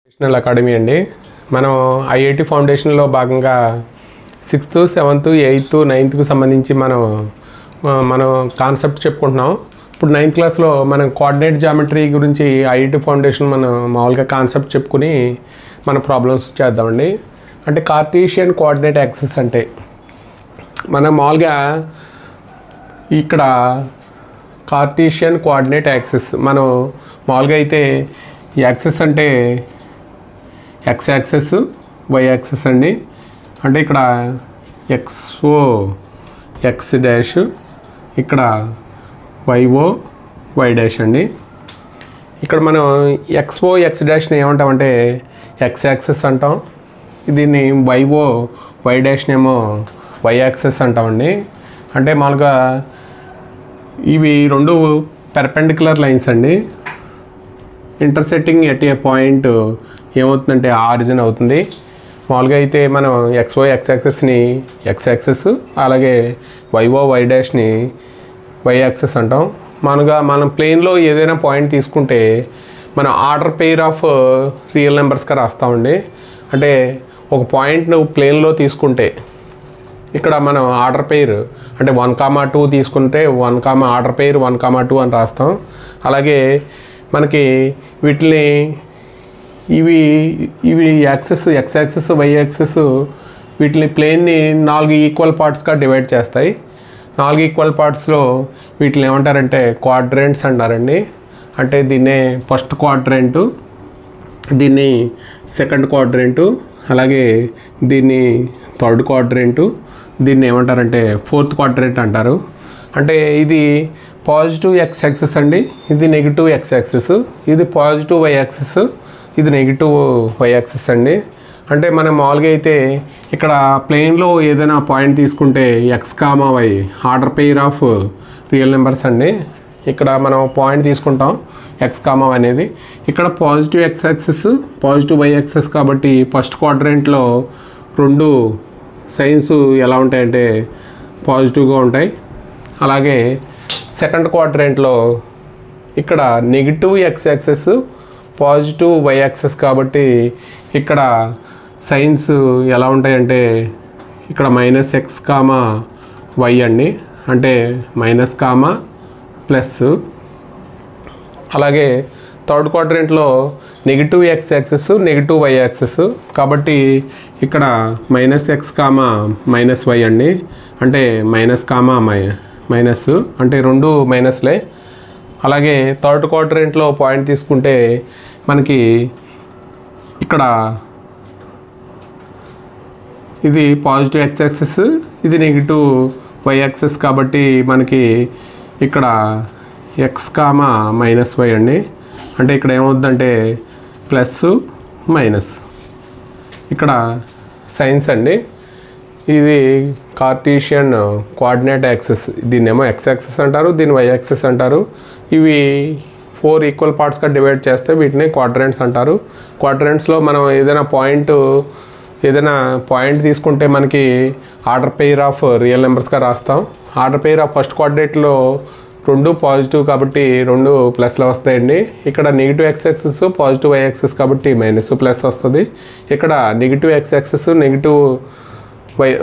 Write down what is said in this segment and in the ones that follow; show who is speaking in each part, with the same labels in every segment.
Speaker 1: National academy అండి. మనం IIT ఫౌండేషన్లో భాగంగా 6th, 7th, 8th, 9th సంబంధించి మనం కాన్సెప్ట్ చెప్పుకుంటున్నాం. ఇప్పుడు 9th క్లాస్లో మనం కోఆర్డినేట్ జామెట్రీ గురించి ఐఐటి ఫౌండేషన్ మనం మామూలుగా కాన్సెప్ట్ చెప్పుకుని మన ప్రాబ్లమ్స్ చేద్దామండి. అంటే కార్టీషియన్ కోఆర్డినేట్ యాక్సిస్ అంటే మనం మామూలుగా ఇక్కడ కార్టీషియన్ కోఆర్డినేట్ యాక్సిస్ మనం మామూలుగా అయితే యాక్సిస్ అంటే ఎక్స్ యాక్సిస్, వై యాక్సిస్ అండి. అంటే ఇక్కడ ఎక్స్ఓ ఎక్స్ డాష్, ఇక్కడ వైఓ వై డాష్ అండి. ఇక్కడ మనం ఎక్స్ఓ ఎక్స్ డాష్ని ఏమంటామంటే ఎక్స్ యాక్సిస్ అంటాం. దీన్ని వైఓ వై డాష్నేమో వై యాక్సిస్ అంటామండి. అంటే మామూలుగా ఇవి రెండు పెర్పెండిక్యులర్ లైన్స్ అండి. ఇంటర్సెక్టింగ్ ఎట్ ఏ పాయింట్ ఏమవుతుందంటే ఆరిజిన్ అవుతుంది. మామూలుగా అయితే మనం ఎక్స్ఓ ఎక్స్ యాక్సిస్ని ఎక్స్ యాక్సిస్, అలాగే వైఓ వై డాష్ని వై యాక్సిస్ అంటాం. మామూలుగా మనం ప్లేన్లో ఏదైనా పాయింట్ తీసుకుంటే మనం ఆర్డర్ పెయిర్ ఆఫ్ రియల్ నెంబర్స్గా రాస్తామండి. అంటే ఒక పాయింట్ నువ్వు ప్లేన్లో తీసుకుంటే ఇక్కడ మనం ఆర్డర్ పెయిర్ అంటే 1,2 తీసుకుంటే ఆర్డర్ పెయిర్ 1,2 అని రాస్తాం. అలాగే మనకి వీటిని ఇవి axes X axes, Y axes వీటిని ప్లేన్ని 4 ఈక్వల్ పార్ట్స్గా డివైడ్ చేస్తాయి. 4 ఈక్వల్ పార్ట్స్లో వీటిని ఏమంటారంటే క్వాడ్రెంట్స్ అంటారండి. అంటే దీన్నే ఫస్ట్ క్వాడ్రెంటు, దీన్ని సెకండ్ క్వాడ్రెంటు, అలాగే దీన్ని థర్డ్ క్వాడ్రెంటు, దీన్ని ఏమంటారంటే ఫోర్త్ క్వాడ్రెంట్ అంటారు. అంటే ఇది పాజిటివ్ ఎక్స్ యాక్సిస్ అండి, ఇది నెగిటివ్ ఎక్స్ యాక్సిస్, ఇది పాజిటివ్ వై యాక్సిస్, ఇది నెగిటివ్ వై యాక్సిస్ అండి. అంటే మనం మామూలుగా అయితే ఇక్కడ ప్లేన్లో ఏదైనా పాయింట్ తీసుకుంటే X comma Y order pair of real numbers అండి. ఇక్కడ మనం పాయింట్ తీసుకుంటాం ఎక్స్ కామా అనేది. ఇక్కడ positive X axis, positive Y axis కాబట్టి ఫస్ట్ క్వాడ్రెంట్లో రెండు సైన్స్ ఎలా ఉంటాయంటే పాజిటివ్గా ఉంటాయి. అలాగే సెకండ్ క్వాడ్రెంట్లో ఇక్కడ negative X axis, positive Y axis కాబట్టి ఇక్కడ సైన్స్ ఎలా ఉంటాయంటే ఇక్కడ మైనస్ ఎక్స్ కామా వై అండి. అంటే మైనస్ కామా ప్లస్. అలాగే థర్డ్ క్వాడ్రెంట్లో negative X axis, negative why axis కాబట్టి ఇక్కడ minus X comma minus y అండి. అంటే మైనస్ కామా మైనస్, అంటే రెండు మైనస్లే. అలాగే థర్డ్ క్వాడ్రెంట్లో పాయింట్ తీసుకుంటే మనకి ఇక్కడ ఇది పాజిటివ్ ఎక్స్ యాక్సిస్, ఇది నెగిటివ్ వై యాక్సిస్ కాబట్టి మనకి ఇక్కడ ఎక్స్ కామా మైనస్ వై అండి. అంటే ఇక్కడ ఏమవుతుందంటే ప్లస్ మైనస్. ఇక్కడ సైన్స్ అండి. ఇది కార్టీషియన్ కోఆర్డినేట్ యాక్సిస్, దీన్నేమో ఎక్స్ యాక్సిస్ అంటారు, దీన్ని వై యాక్సిస్ అంటారు. ఇవి 4 ఈక్వల్ పార్ట్స్గా డివైడ్ చేస్తే వీటిని క్వాడ్రెంట్స్ అంటారు. క్వాడ్రెంట్స్లో మనం ఏదైనా పాయింట్ తీసుకుంటే మనకి ఆర్డర్ పెయిర్ ఆఫ్ రియల్ నెంబర్స్గా రాస్తాం. ఆర్డర్ పెయిర్ ఆఫ్ ఫస్ట్ క్వాడ్రేట్లో రెండు పాజిటివ్ కాబట్టి రెండు ప్లస్లో వస్తాయండి. ఇక్కడ negative X axis, positive Y axis కాబట్టి మైనస్ ప్లస్ వస్తుంది. ఇక్కడ negative X axis, negative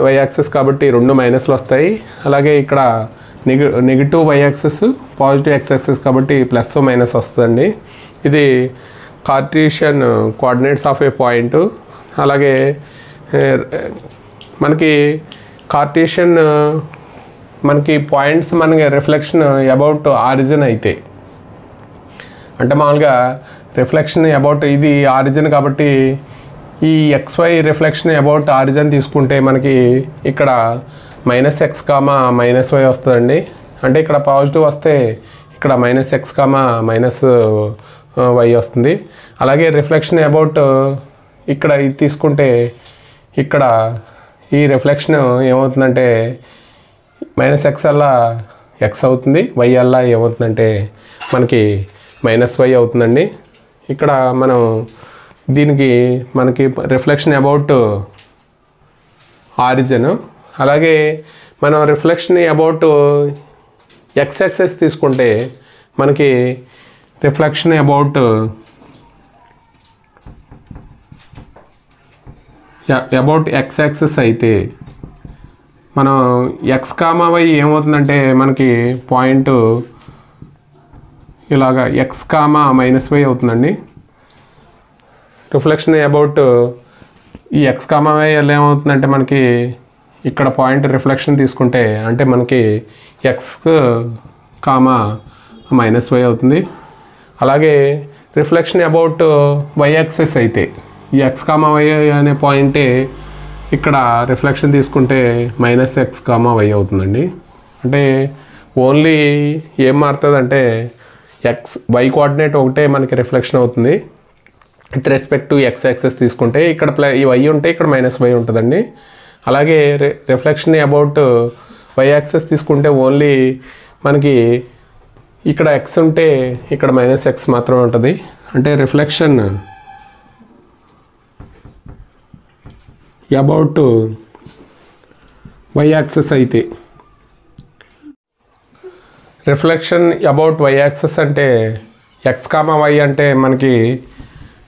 Speaker 1: why axis కాబట్టి రెండు మైనస్లు వస్తాయి. అలాగే ఇక్కడ negative why axis, positive X axis కాబట్టి ప్లస్ మైనస్ వస్తుందండి. ఇది Cartesian coordinates of a point. అలాగే మనకి కార్టీషియన్ మనకి పాయింట్స్ మనకి రిఫ్లెక్షన్ అబౌట్ ఆరిజిన్ అయితే, అంటే మామూలుగా రిఫ్లెక్షన్ అబౌట్ ఇది ఆరిజిన్ కాబట్టి ఈ XY రిఫ్లెక్షన్ అబౌట్ ఆరిజిన్ తీసుకుంటే మనకి ఇక్కడ minus X comma minus Y వస్తుందండి. అంటే ఇక్కడ పాజిటివ్ వస్తే ఇక్కడ minus X comma minus Y వస్తుంది. అలాగే రిఫ్లెక్షన్ అబౌట్ ఇక్కడ ఇది తీసుకుంటే ఇక్కడ ఈ రిఫ్లెక్షన్ ఏమవుతుందంటే మైనస్ ఎక్స్ అలా ఎక్స్ అవుతుంది, వై అలా ఏమవుతుందంటే మనకి మైనస్ వై అవుతుందండి. ఇక్కడ మనం దీనికి మనకి రిఫ్లెక్షన్ అబౌట్ ఆరిజిన్. అలాగే మనం రిఫ్లెక్షన్ అబౌట్ ఎక్స్ యాక్సిస్ తీసుకుంటే మనకి reflection about about X axis అయితే మనం ఎక్స్ కామా వై ఏమవుతుందంటే మనకి పాయింట్ ఇలాగా ఎక్స్ కామా మైనస్ వై అవుతుందండి. రిఫ్లెక్షన్ అబౌట్ ఈ ఎక్స్ కామా వై ఏమవుతుందంటే మనకి ఇక్కడ పాయింట్ రిఫ్లెక్షన్ తీసుకుంటే అంటే మనకి ఎక్స్ కామా మైనస్ వై అవుతుంది. అలాగే రిఫ్లెక్షన్ అబౌట్ వై యాక్సిస్ అయితే ఈ ఎక్స్ కామా వై అనే పాయింటే ఇక్కడ రిఫ్లెక్షన్ తీసుకుంటే మైనస్ ఎక్స్ కామా వై అవుతుందండి. అంటే ఓన్లీ ఏం మారుతుంది అంటే వై కోఆర్డినేట్ ఒకటే మనకి రిఫ్లెక్షన్ అవుతుంది. With respect to x axis తీసుకుంటే ఇక్కడ ఈ వై ఉంటే ఇక్కడ మైనస్ వై ఉంటుందండి. అలాగే రిఫ్లెక్షన్ అబౌట్ వై యాక్సిస్ తీసుకుంటే ఓన్లీ మనకి ఇక్కడ ఎక్స్ ఉంటే ఇక్కడ మైనస్ ఎక్స్ మాత్రమే ఉంటుంది. అంటే రిఫ్లెక్షన్ అబౌట్ వై యాక్సిస్ అయితే రిఫ్లెక్షన్ అబౌట్ వై యాక్సిస్ అంటే ఎక్స్ కామా వై అంటే మనకి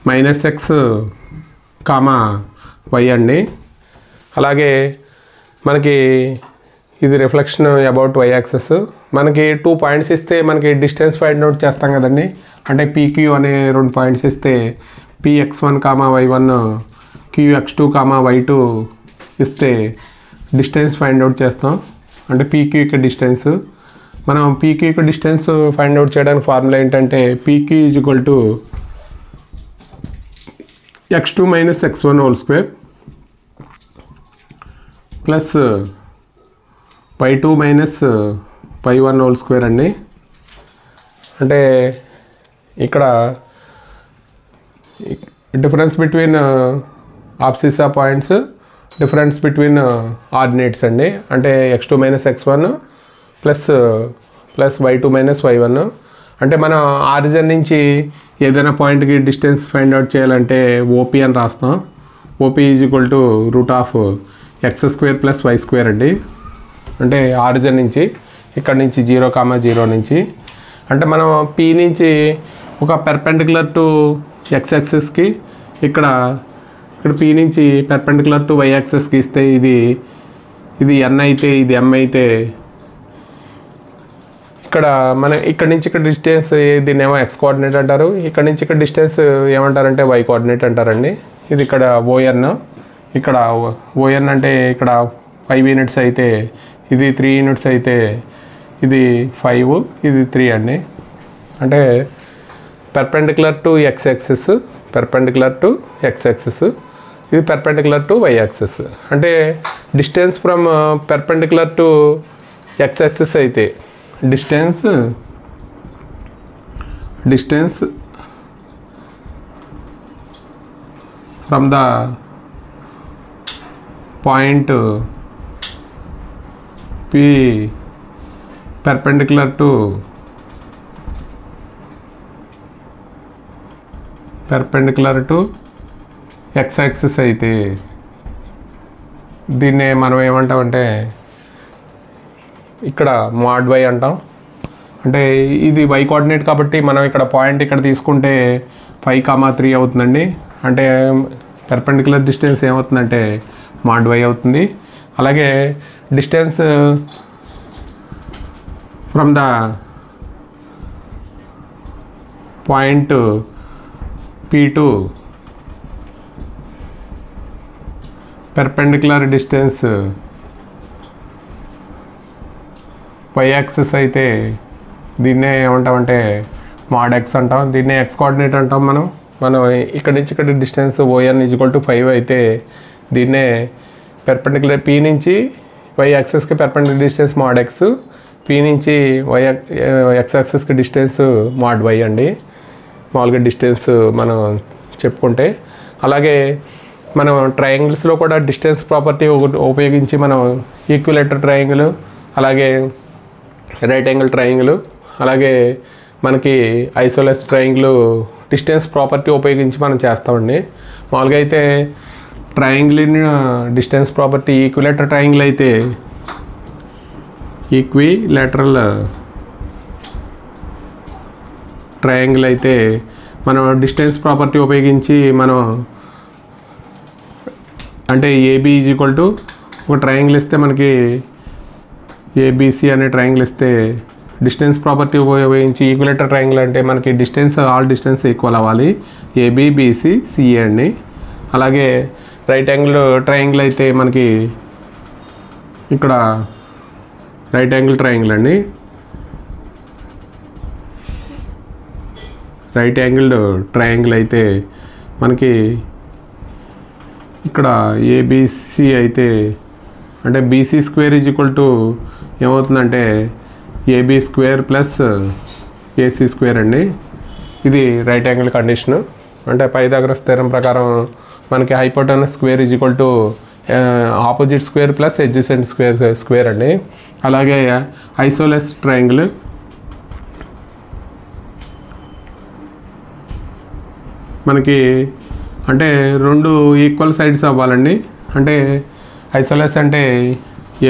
Speaker 1: మైనస్ ఎక్స్ కామా వై అండి. అలాగే మనకి ఇది రిఫ్లెక్షన్ అబౌట్ వై యాక్సిస్. మనకి 2 పాయింట్స్ ఇస్తే మనకి డిస్టెన్స్ ఫైండ్ అవుట్ చేస్తాం కదండి. అంటే పీక్యూ అనే 2 పాయింట్స్ ఇస్తే px1 comma y1 qx2 comma y2 ఇస్తే డిస్టెన్స్ ఫైండ్ అవుట్ చేస్తాం. అంటే పీక్యూ యొక్క డిస్టెన్స్ మనం పీక్యూ యొక్క డిస్టెన్స్ ఫైండ్ అవుట్ చేయడానికి ఫార్ములా ఏంటంటే pq = x2 - x1 whole square plus y2 - y1 whole square అండి. అంటే ఇక్కడ difference between abscissa points, difference between ordinates అండి. అంటే x2 - x1 plus y2 - y1. అంటే మనం ఆరిజిన్ నుంచి ఏదైనా పాయింట్కి డిస్టెన్స్ ఫైండ్ అవుట్ చేయాలంటే ఓపీ అని రాస్తాం. ఓపీ = x² + y² అండి. అంటే ఆరిజిన్ నుంచి ఇక్కడ నుంచి 0,0 నుంచి అంటే మనం పీ నుంచి ఒక పెర్పెండిక్యులర్ టు ఎక్స్ యాక్సిస్కి ఇక్కడ పీ నుంచి పెర్పెండిక్యులర్ టు వై యాక్సిస్కి ఇస్తే ఇది ఎన్ అయితే ఇది ఎం అయితే ఇక్కడ ఇక్కడ నుంచి ఇక్కడ డిస్టెన్స్ దీన్ని ఏమో ఎక్స్ కోఆర్డినేట్ అంటారు. ఇక్కడ నుంచి ఇక్కడ డిస్టెన్స్ ఏమంటారంటే వై కోఆర్డినేట్ అంటారండి. ఇది ఇక్కడ ఓఎన్, ఇక్కడ ఓఎన్ అంటే ఇక్కడ 5 యూనిట్స్ అయితే ఇది 3 యూనిట్స్ అయితే ఇది 5 ఇది 3 అండి. అంటే perpendicular to x axis, perpendicular to x axis, ఇది పెర్పెండిక్యులర్ టు వై యాక్సిస్. అంటే distance from perpendicular to x axis అయితే distance from the point P perpendicular to x axis అయితే దీన్నే మనం ఏమంటామంటే ఇక్కడ mod y అంటాం. అంటే ఇది y కోఆర్డినేట్ కాబట్టి మనం ఇక్కడ పాయింట్ ఇక్కడ తీసుకుంటే 5,3 అవుతుందండి. అంటే పెర్పెండిక్యులర్ డిస్టెన్స్ ఏమవుతుందంటే mod y అవుతుంది. అలాగే distance from the point P to perpendicular distance Y axis అయితే దీన్నే ఏమంటామంటే mod x అంటాం. దీన్నే x కోఆర్డినేట్ అంటాం. మనం ఇక్కడ నుంచి ఇక్కడ డిస్టెన్స్ ఓఎన్ = 5 అయితే దీన్నే పెర్పెండిక్యులర్ పీ నుంచి వై యాక్సిస్కి perpendicular distance mod x, P నుంచి ఎక్స్ యాక్సిస్కి డిస్టెన్స్ mod y అండి. మామూలుగా డిస్టెన్స్ మనం చెప్పుకుంటే. అలాగే మనం ట్రయాంగిల్స్లో కూడా డిస్టెన్స్ ప్రాపర్టీ ఉపయోగించి మనం ఈక్విలేటర్ ట్రయాంగిల్, అలాగే రైట్ యాంగిల్ ట్రయాంగిల్, అలాగే మనకి ఐసోలేస్ ట్రయాంగిల్ డిస్టెన్స్ ప్రాపర్టీ ఉపయోగించి మనం చేస్తామండి. మామూలుగా అయితే triangle in distance property equilateral triangle అయితే ఈక్విలేటరల్ ట్రయాంగిల్ అయితే మనం డిస్టెన్స్ ప్రాపర్టీ ఉపయోగించి మనం అంటే ఏబీ ఈజ్ ఈక్వల్ టు ఒక ట్రయాంగిల్ ఇస్తే మనకి ఏబిసి అనే ట్రయాంగిల్ ఇస్తే డిస్టెన్స్ ప్రాపర్టీ ఉపయోగించి ఈక్వలేటర్ ట్రయాంగిల్ అంటే మనకి డిస్టెన్స్ ఆల్ డిస్టెన్స్ ఈక్వల్ అవ్వాలి. ఏబి బీసీ సిఏ అండి. అలాగే రైట్ యాంగిల్ ట్రయాంగిల్ అయితే మనకి ఇక్కడ రైట్ యాంగిల్ ట్రయాంగిల్ అండి. రైట్ యాంగిల్ ట్రయాంగిల్ అయితే మనకి ఇక్కడ ఏబిసి అయితే అంటే BC square is equal to ఏమవుతుందంటే AB square plus AC square అండి. ఇది రైట్ యాంగిల్ కండిషను. అంటే పైథాగరస్ థీరం ప్రకారం మనకి hypotenuse square is equal to opposite square plus adjacent square అండి. అలాగే ఐసోలెస్ ట్రయాంగిల్ మనకి అంటే రెండు ఈక్వల్ సైడ్స్ అవ్వాలండి. అంటే ఐసోలెస్ అంటే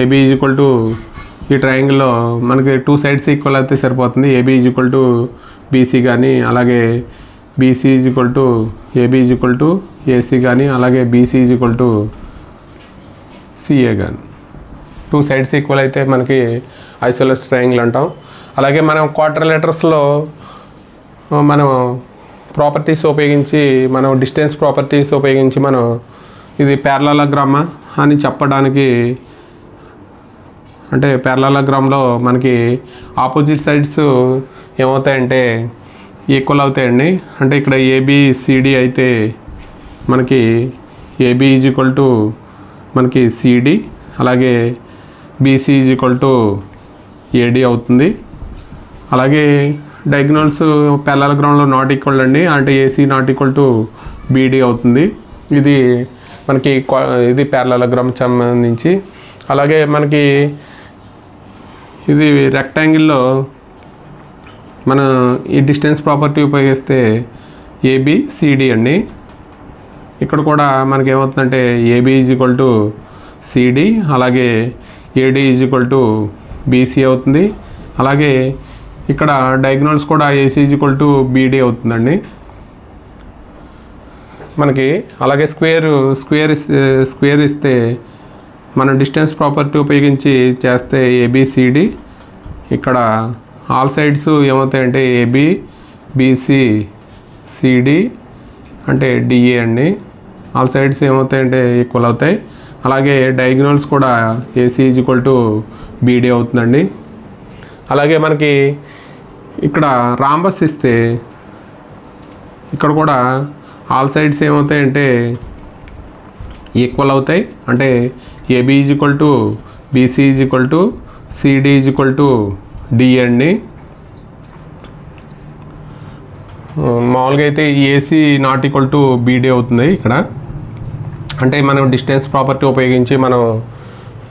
Speaker 1: ఏబీ ఈజ్ ఈక్వల్ టు ఈ ట్రయాంగిల్లో మనకి టూ సైడ్స్ ఈక్వల్ అయితే సరిపోతుంది. AB is equal to BC కానీ అలాగే BC is equal to AB is equal to AC కానీ అలాగే BC is equal to CA కానీ టూ సైడ్స్ ఈక్వల్ అయితే మనకి ఐసోలెస్ ట్రయాంగిల్ అంటాం. అలాగే మనం క్వాడ్రిలేటరల్స్లో మనం ప్రాపర్టీస్ ఉపయోగించి మనం డిస్టెన్స్ ప్రాపర్టీస్ ఉపయోగించి మనం ఇది ప్యారలలోగ్రామా అని చెప్పడానికి అంటే ప్యారలలోగ్రామ్లో మనకి ఆపోజిట్ సైడ్స్ ఏమవుతాయంటే ఈక్వల్ అవుతాయండి. అంటే ఇక్కడ ఏబిసిడి అయితే మనకి ఏబి ఈజ్ ఈక్వల్ టు మనకి సిడి అలాగే BC is equal to AD అవుతుంది. అలాగే డయాగ్నల్స్ ప్యారలలోగ్రామ్లో నాట్ ఈక్వల్ అండి. అంటే AC not equal to BD అవుతుంది. ఇది మనకి ఇది ప్యారలలోగ్రామ్ సంబంధించి. అలాగే మనకి ఇది రెక్టాంగిల్లో మన ఈ డిస్టెన్స్ ప్రాపర్టీ ఉపయోగిస్తే ఏబిసిడి అండి. ఇక్కడ కూడా మనకి ఏమవుతుందంటే AB is equal to CD అలాగే AD is equal to BC అవుతుంది. అలాగే ఇక్కడ డయాగ్నల్స్ కూడా AC is equal to BD అవుతుందండి మనకి. అలాగే స్క్వేర్ ఇస్తే మనం డిస్టెన్స్ ప్రాపర్టీ ఉపయోగించి చేస్తే ఏబిసిడి ఇక్కడ ఆల్ సైడ్స్ ఏమవుతాయంటే ఏబి బీసీ సిడి అంటే డిఏ అండి. ఆల్ సైడ్స్ ఏమవుతాయంటే ఈక్వల్ అవుతాయి. అలాగే డయాగ్నల్స్ కూడా AC is equal to BD అవుతుందండి. అలాగే మనకి ఇక్కడ రాంబస్ ఇస్తే ఇక్కడ కూడా ఆల్ సైడ్స్ ఏమవుతాయంటే ఈక్వల్ అవుతాయి. అంటే AB is equal to BC is equal to CD is equal to D అండి. మామూలుగా అయితే AC not equal to BD అవుతుంది ఇక్కడ. అంటే మనం డిస్టెన్స్ ప్రాపర్టీ ఉపయోగించి మనం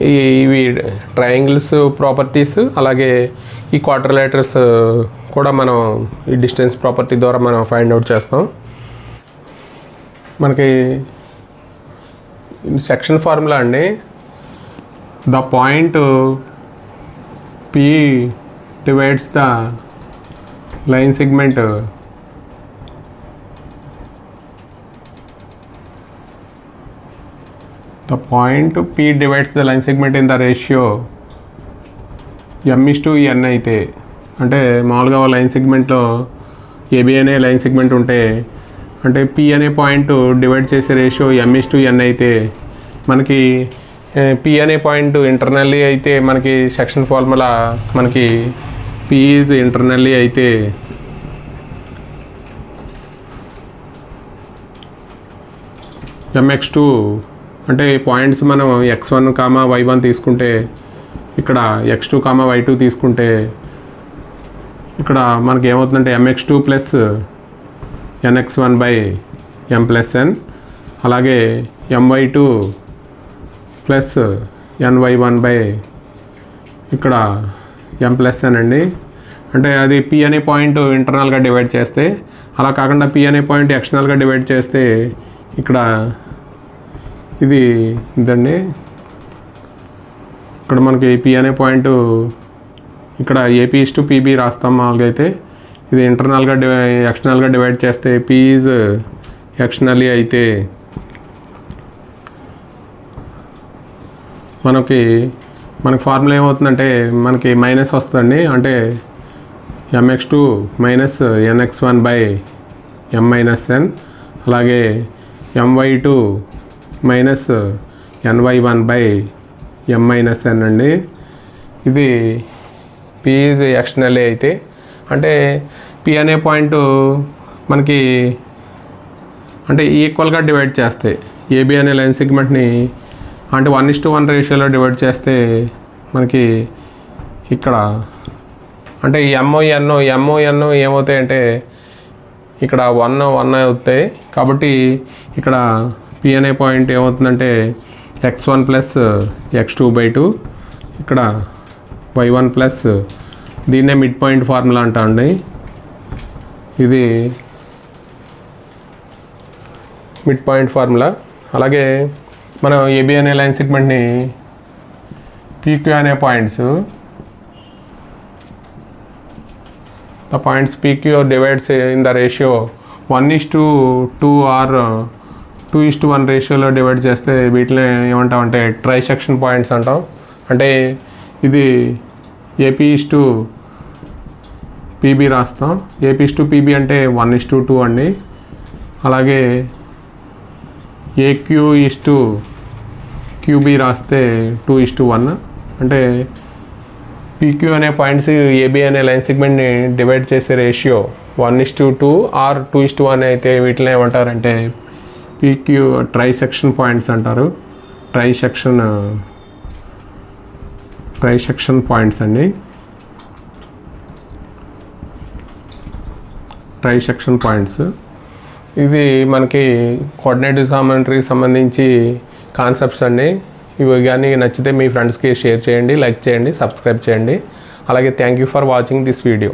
Speaker 1: ఇవి ట్రయాంగిల్స్ ప్రాపర్టీస్ అలాగే ఈ క్వాడ్రిలేటర్స్ కూడా మనం ఈ డిస్టెన్స్ ప్రాపర్టీ ద్వారా మనం ఫైండ్ అవుట్ చేస్తాం. మనకి సెక్షన్ ఫార్ములా అండి. The point P divides the line segment the point P divides the line segment in the ratio m/n అయితే అంటే మామూలుగా లైన్ సెగ్మెంట్లో ఏబి అనే లైన్ సెగ్మెంట్ ఉంటే అంటే P అనే పాయింట్ డివైడ్ చేసే రేషియో m/n అయితే మనకి P అనే పాయింట్ ఇంటర్నల్లీ అయితే మనకి సెక్షన్ ఫార్ములా మనకి P ఈజ్ ఇంటర్నల్లీ అయితే mx2 అంటే పాయింట్స్ మనం x1, y1 తీసుకుంటే ఇక్కడ x2, y2 తీసుకుంటే ఇక్కడ మనకి ఏమవుతుందంటే mx2 plus nx1 by m plus n అలాగే my2 ప్లస్ ny1 బై ఇక్కడ m ప్లస్ n అండి. అంటే అది P అనే పాయింట్ ఇంటర్నల్గా డివైడ్ చేస్తే, అలా కాకుండా P అనే పాయింట్ ఎక్స్టర్నల్గా డివైడ్ చేస్తే ఇక్కడ ఇదండి. ఇక్కడ మనకి P అనే పాయింట్ ఇక్కడ AP/PB రాస్తాం మామూలుగా అయితే. ఇది ఇంటర్నల్గా ఎక్స్టర్నల్గా డివైడ్ చేస్తే P ఈజ్ ఎక్స్టర్నల్లీ అయితే మనకి ఫార్ములా ఏమవుతుందంటే మనకి మైనస్ వస్తుందండి. అంటే mx2 minus nx1 by m minus n, అలాగే my2 minus ny1 by m minus n అండి. ఇది p ఈజ్ ఎక్స్టర్నల్ అయితే, అంటే p అనే పాయింట్ మనకి అంటే ఈక్వల్గా డివైడ్ చేస్తాయి. ఏబి అనే లైన్ సెగ్మెంట్ని అంటే 1:1 రేషియోలో డివైడ్ చేస్తే మనకి ఇక్కడ అంటే ఈ MON ఏమవుతాయంటే ఇక్కడ 1 అవుతాయి. కాబట్టి ఇక్కడ P అనే పాయింట్ ఏమవుతుందంటే x1 ప్లస్ x2/2, ఇక్కడ y1 ప్లస్, దీన్నే మిడ్ పాయింట్ ఫార్ములా అంటామండి. ఇది మిడ్ పాయింట్ ఫార్ములా. అలాగే మనం ఏబి అనే లైన్ సెగ్మెంట్ని PQ అనే points, the points PQ divides in the ratio 1:2 or 2:1 రేషియోలో డివైడ్ చేస్తే వీటిని ఏమంటామంటే ట్రై సెక్షన్ పాయింట్స్ అంటాం. అంటే ఇది AP:PB రాస్తాం. AP:PB అంటే 1:2 అండి. అలాగే AQ:QB రాస్తే 2:1. అంటే PQ అనే పాయింట్స్ ఏబి అనే లైన్ సెగ్మెంట్ని డివైడ్ చేసే రేషియో 1:2 ఆర్ 2:1 అయితే వీటిని ఏమంటారంటే PQ ట్రై సెక్షన్ పాయింట్స్ అంటారు. ట్రై సెక్షన్ పాయింట్స్ అండి. ట్రై సెక్షన్ పాయింట్స్ ఇవి మనకి కోఆర్డినేట్ జామెట్రీకి సంబంధించి కాన్సెప్ట్స్ అండి. ఇవి కానీ నచ్చితే మీ ఫ్రెండ్స్కి షేర్ చేయండి, లైక్ చేయండి, సబ్స్క్రైబ్ చేయండి. అలాగే thank you for watching this video.